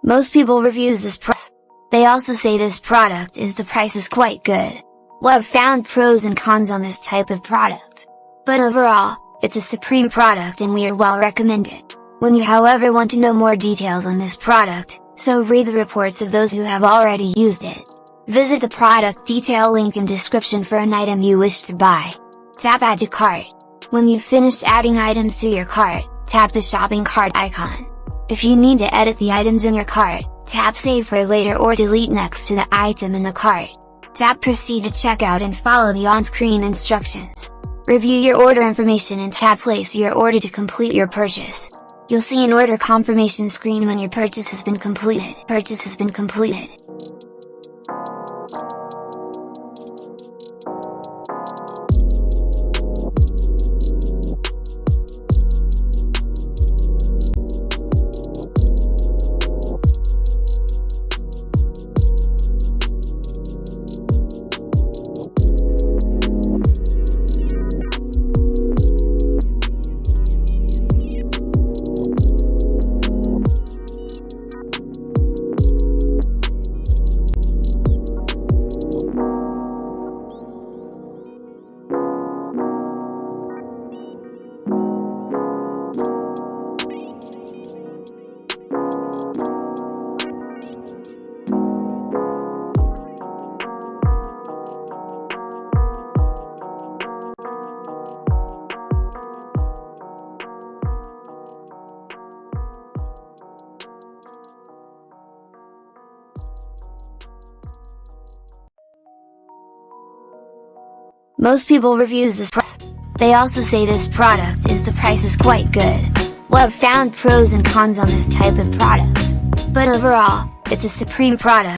Most people reviews this product. They also say this product is the price is quite good. Well, I've found pros and cons on this type of product. But overall, it's a supreme product and we are well recommended. When you however want to know more details on this product, so read the reports of those who have already used it. Visit the product detail link in description for an item you wish to buy. Tap Add to Cart. When you've finished adding items to your cart, tap the shopping cart icon. If you need to edit the items in your cart, tap Save for later or delete next to the item in the cart. Tap Proceed to checkout and follow the on-screen instructions. Review your order information and tap Place your order to complete your purchase. You'll see an order confirmation screen when your purchase has been completed. Most people reviews this product. They also say this product is the price is quite good. Well, I've found pros and cons on this type of product. But overall, it's a supreme product.